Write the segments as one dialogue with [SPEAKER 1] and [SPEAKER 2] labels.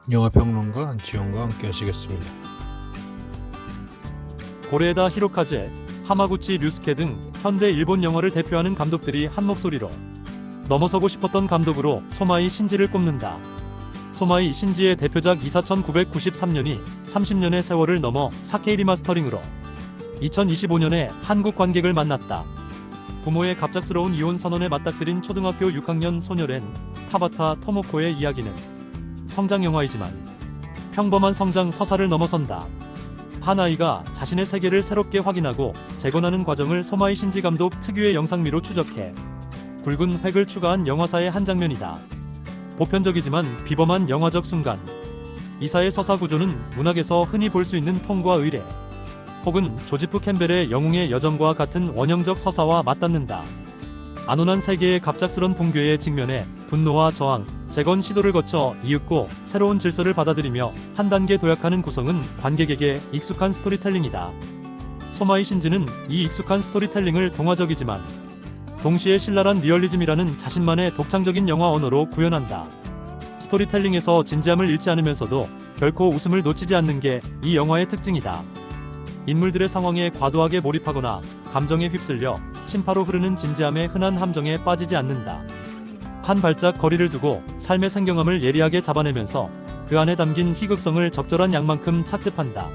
[SPEAKER 1] 영화평론가 안치홍과 함께 하시겠습니다.
[SPEAKER 2] 고레에다 히로카제, 하마구치 류스케 등 현대 일본 영화를 대표하는 감독들이 한 목소리로 넘어서고 싶었던 감독으로 소마이 신지를 꼽는다. 소마이 신지의 대표작 이사 1993년이 30년의 세월을 넘어 4K 리마스터링으로 2025년에 한국 관객을 만났다. 부모의 갑작스러운 이혼 선언에 맞닥뜨린 초등학교 6학년 소녀 렌 타바타 토모코의 이야기는 성장 영화이지만 평범한 성장 서사를 넘어선다. 한 아이가 자신의 세계를 새롭게 확인하고 재건하는 과정을 소마이 신지 감독 특유의 영상미로 추적해 굵은 획을 추가한 영화사의 한 장면이다. 보편적이지만 비범한 영화적 순간. 이사의 서사 구조는 문학에서 흔히 볼 수 있는 통과 의례 혹은 조지프 캠벨의 영웅의 여정과 같은 원형적 서사와 맞닿는다. 안온한 세계의 갑작스런 붕괴에 직면해 분노와 저항, 재건 시도를 거쳐 이윽고 새로운 질서를 받아들이며 한 단계 도약하는 구성은 관객에게 익숙한 스토리텔링이다. 소마이 신지는 이 익숙한 스토리텔링을 동화적이지만 동시에 신랄한 리얼리즘이라는 자신만의 독창적인 영화 언어로 구현한다. 스토리텔링에서 진지함을 잃지 않으면서도 결코 웃음을 놓치지 않는 게 이 영화의 특징이다. 인물들의 상황에 과도하게 몰입하거나 감정에 휩쓸려 심파로 흐르는 진지함의 흔한 함정에 빠지지 않는다. 한 발짝 거리를 두고 삶의 생경함을 예리하게 잡아내면서 그 안에 담긴 희극성을 적절한 양만큼 착즙한다.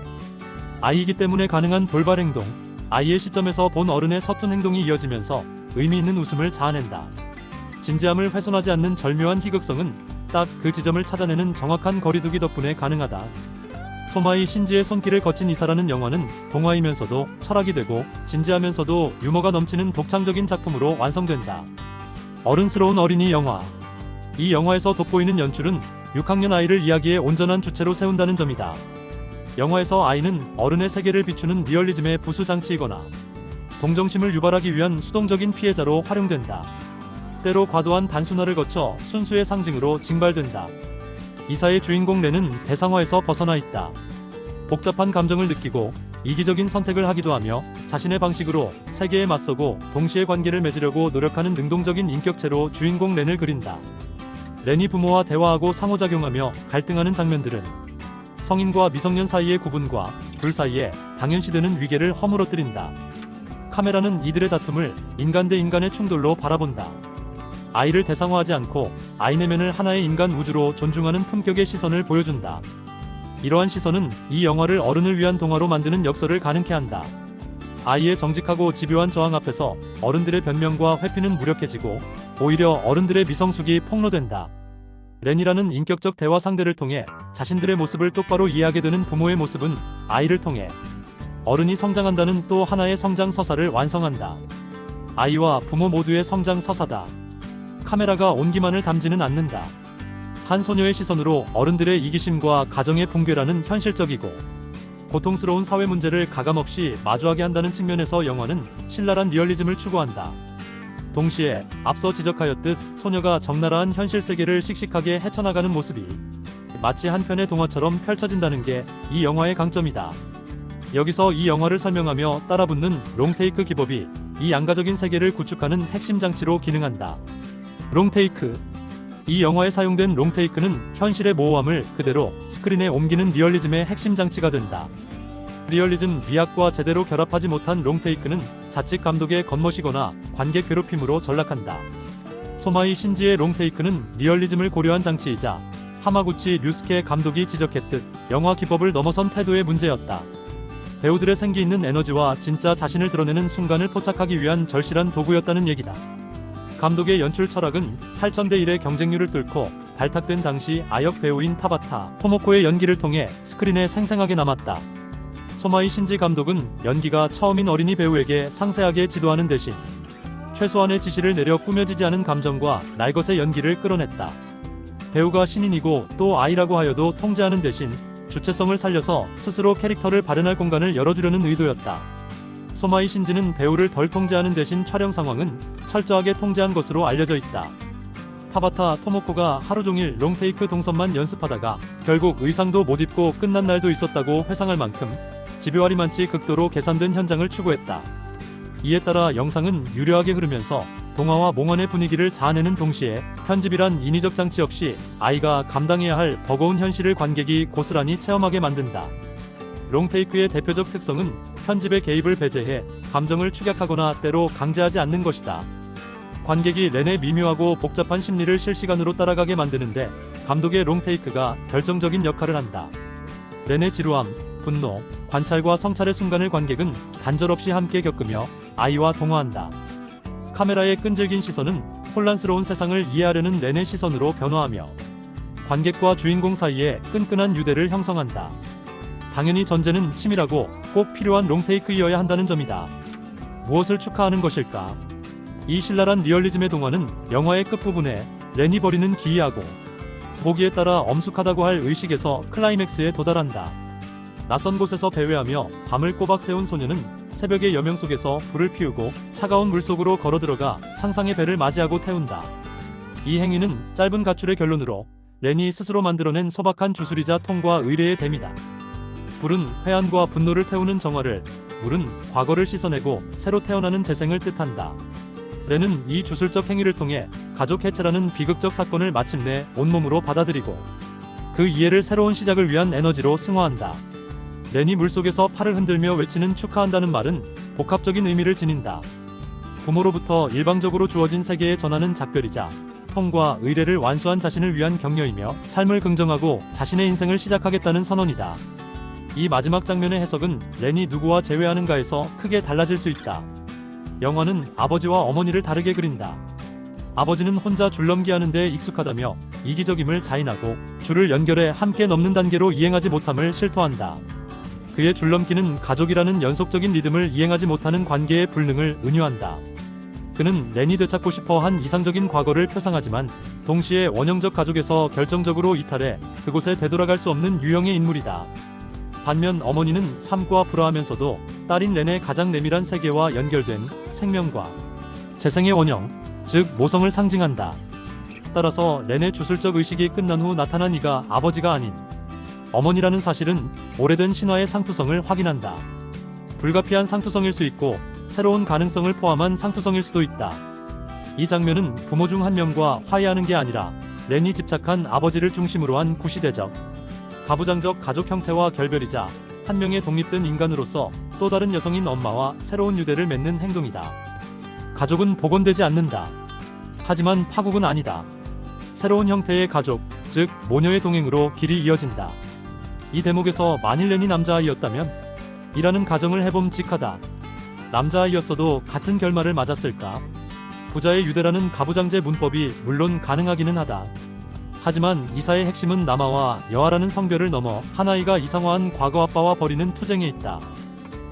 [SPEAKER 2] 아이이기 때문에 가능한 돌발 행동, 아이의 시점에서 본 어른의 서툰 행동이 이어지면서 의미 있는 웃음을 자아낸다. 진지함을 훼손하지 않는 절묘한 희극성은 딱 그 지점을 찾아내는 정확한 거리두기 덕분에 가능하다. 소마이 신지의 손길을 거친 이사라는 영화는 동화이면서도 철학이 되고 진지하면서도 유머가 넘치는 독창적인 작품으로 완성된다. 어른스러운 어린이 영화. 이 영화에서 돋보이는 연출은 6학년 아이를 이야기의 온전한 주체로 세운다는 점이다. 영화에서 아이는 어른의 세계를 비추는 리얼리즘의 부수장치이거나 동정심을 유발하기 위한 수동적인 피해자로 활용된다. 때로 과도한 단순화를 거쳐 순수의 상징으로 징발된다. 이사의 주인공 렌은 대상화에서 벗어나 있다. 복잡한 감정을 느끼고 이기적인 선택을 하기도 하며 자신의 방식으로 세계에 맞서고 동시에 관계를 맺으려고 노력하는 능동적인 인격체로 주인공 렌을 그린다. 렌이 부모와 대화하고 상호작용하며 갈등하는 장면들은 성인과 미성년 사이의 구분과 둘 사이에 당연시되는 위계를 허물어뜨린다. 카메라는 이들의 다툼을 인간 대 인간의 충돌로 바라본다. 아이를 대상화하지 않고 아이 내면을 하나의 인간 우주로 존중하는 품격의 시선을 보여준다. 이러한 시선은 이 영화를 어른을 위한 동화로 만드는 역설을 가능케 한다. 아이의 정직하고 집요한 저항 앞에서 어른들의 변명과 회피는 무력해지고 오히려 어른들의 미성숙이 폭로된다. 렌이라는 인격적 대화 상대를 통해 자신들의 모습을 똑바로 이해하게 되는 부모의 모습은 아이를 통해 어른이 성장한다는 또 하나의 성장 서사를 완성한다. 아이와 부모 모두의 성장 서사다. 카메라가 온기만을 담지는 않는다. 한 소녀의 시선으로 어른들의 이기심과 가정의 붕괴라는 현실적이고 고통스러운 사회 문제를 가감없이 마주하게 한다는 측면에서 영화는 신랄한 리얼리즘을 추구한다. 동시에 앞서 지적하였듯 소녀가 적나라한 현실 세계를 씩씩하게 헤쳐나가는 모습이 마치 한 편의 동화처럼 펼쳐진다는 게 이 영화의 강점이다. 여기서 이 영화를 설명하며 따라붙는 롱테이크 기법이 이 양가적인 세계를 구축하는 핵심 장치로 기능한다. 롱테이크. 이 영화에 사용된 롱테이크는 현실의 모호함을 그대로 스크린에 옮기는 리얼리즘의 핵심 장치가 된다. 리얼리즘 미학과 제대로 결합하지 못한 롱테이크는 자칫 감독의 겉멋이거나 관객 괴롭힘으로 전락한다. 소마이 신지의 롱테이크는 리얼리즘을 고려한 장치이자 하마구치 류스케 감독이 지적했듯 영화 기법을 넘어선 태도의 문제였다. 배우들의 생기 있는 에너지와 진짜 자신을 드러내는 순간을 포착하기 위한 절실한 도구였다는 얘기다. 감독의 연출 철학은 8,000대 1의 경쟁률을 뚫고 발탁된 당시 아역 배우인 타바타 토모코의 연기를 통해 스크린에 생생하게 남았다. 소마이 신지 감독은 연기가 처음인 어린이 배우에게 상세하게 지도하는 대신 최소한의 지시를 내려 꾸며지지 않은 감정과 날것의 연기를 끌어냈다. 배우가 신인이고 또 아이라고 하여도 통제하는 대신 주체성을 살려서 스스로 캐릭터를 발현할 공간을 열어주려는 의도였다. 소마이 신지는 배우를 덜 통제하는 대신 촬영 상황은 철저하게 통제한 것으로 알려져 있다. 타바타 토모코가 하루 종일 롱테이크 동선만 연습하다가 결국 의상도 못 입고 끝난 날도 있었다고 회상할 만큼 집요하리만치 극도로 계산된 현장을 추구했다. 이에 따라 영상은 유려하게 흐르면서 동화와 몽환의 분위기를 자아내는 동시에 편집이란 인위적 장치 없이 아이가 감당해야 할 버거운 현실을 관객이 고스란히 체험하게 만든다. 롱테이크의 대표적 특성은 편집의 개입을 배제해 감정을 축약하거나 때로 강제하지 않는 것이다. 관객이 렌의 미묘하고 복잡한 심리를 실시간으로 따라가게 만드는데 감독의 롱테이크가 결정적인 역할을 한다. 렌의 지루함, 분노, 관찰과 성찰의 순간을 관객은 단절없이 함께 겪으며 아이와 동화한다. 카메라의 끈질긴 시선은 혼란스러운 세상을 이해하려는 렌의 시선으로 변화하며 관객과 주인공 사이에 끈끈한 유대를 형성한다. 당연히 전제는 치밀하고 꼭 필요한 롱테이크이어야 한다는 점이다. 무엇을 축하하는 것일까? 이 신랄한 리얼리즘의 동화는 영화의 끝부분에 렌이 벌이는 기이하고 보기에 따라 엄숙하다고 할 의식에서 클라이맥스에 도달한다. 낯선 곳에서 배회하며 밤을 꼬박 새운 소녀는 새벽의 여명 속에서 불을 피우고 차가운 물속으로 걸어들어가 상상의 배를 맞이하고 태운다. 이 행위는 짧은 가출의 결론으로 렌이 스스로 만들어낸 소박한 주술이자 통과 의례의 셈이다. 불은 회한과 분노를 태우는 정화를, 물은 과거를 씻어내고 새로 태어나는 재생을 뜻한다. 렌은 이 주술적 행위를 통해 가족 해체라는 비극적 사건을 마침내 온몸으로 받아들이고 그 이해를 새로운 시작을 위한 에너지로 승화한다. 렌이 물속에서 팔을 흔들며 외치는 축하한다는 말은 복합적인 의미를 지닌다. 부모로부터 일방적으로 주어진 세계에 전하는 작별이자 통과 의례를 완수한 자신을 위한 격려이며 삶을 긍정하고 자신의 인생을 시작하겠다는 선언이다. 이 마지막 장면의 해석은 렌이 누구와 재회하는가에서 크게 달라질 수 있다. 영화는 아버지와 어머니를 다르게 그린다. 아버지는 혼자 줄넘기하는 데 익숙하다며 이기적임을 자인하고 줄을 연결해 함께 넘는 단계로 이행하지 못함을 실토한다. 그의 줄넘기는 가족이라는 연속적인 리듬을 이행하지 못하는 관계의 불능을 은유한다. 그는 렌이 되찾고 싶어 한 이상적인 과거를 표상하지만 동시에 원형적 가족에서 결정적으로 이탈해 그곳에 되돌아갈 수 없는 유형의 인물이다. 반면 어머니는 삶과 불화하면서도 딸인 렌의 가장 내밀한 세계와 연결된 생명과 재생의 원형, 즉 모성을 상징한다. 따라서 렌의 주술적 의식이 끝난 후 나타난 이가 아버지가 아닌 어머니라는 사실은 오래된 신화의 상투성을 확인한다. 불가피한 상투성일 수 있고 새로운 가능성을 포함한 상투성일 수도 있다. 이 장면은 부모 중 한 명과 화해하는 게 아니라 렌이 집착한 아버지를 중심으로 한 구시대적, 가부장적 가족 형태와 결별이자 한 명의 독립된 인간으로서 또 다른 여성인 엄마와 새로운 유대를 맺는 행동이다. 가족은 복원되지 않는다. 하지만 파국은 아니다. 새로운 형태의 가족, 즉 모녀의 동행으로 길이 이어진다. 이 대목에서 만일 렌이 남자아이였다면? 이라는 가정을 해봄직하다. 남자아이였어도 같은 결말을 맞았을까? 부자의 유대라는 가부장제 문법이 물론 가능하기는 하다. 하지만 이사의 핵심은 남아와 여아라는 성별을 넘어 하나이가 이상화한 과거 아빠와 벌이는 투쟁에 있다.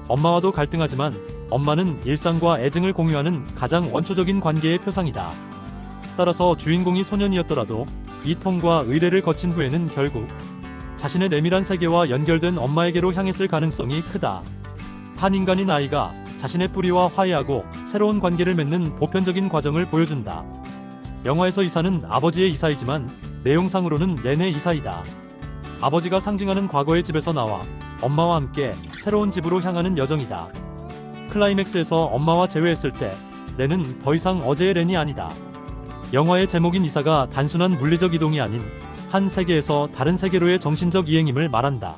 [SPEAKER 2] 엄마와도 갈등하지만 엄마는 일상과 애증을 공유하는 가장 원초적인 관계의 표상이다. 따라서 주인공이 소년이었더라도 이 통과 의례를 거친 후에는 결국 자신의 내밀한 세계와 연결된 엄마에게로 향했을 가능성이 크다. 한 인간인 아이가 자신의 뿌리와 화해하고 새로운 관계를 맺는 보편적인 과정을 보여준다. 영화에서 이사는 아버지의 이사이지만 내용상으로는 렌의 이사이다. 아버지가 상징하는 과거의 집에서 나와 엄마와 함께 새로운 집으로 향하는 여정이다. 클라이맥스에서 엄마와 재회했을 때 렌은 더 이상 어제의 렌이 아니다. 영화의 제목인 이사가 단순한 물리적 이동이 아닌 한 세계에서 다른 세계로의 정신적 이행임을 말한다.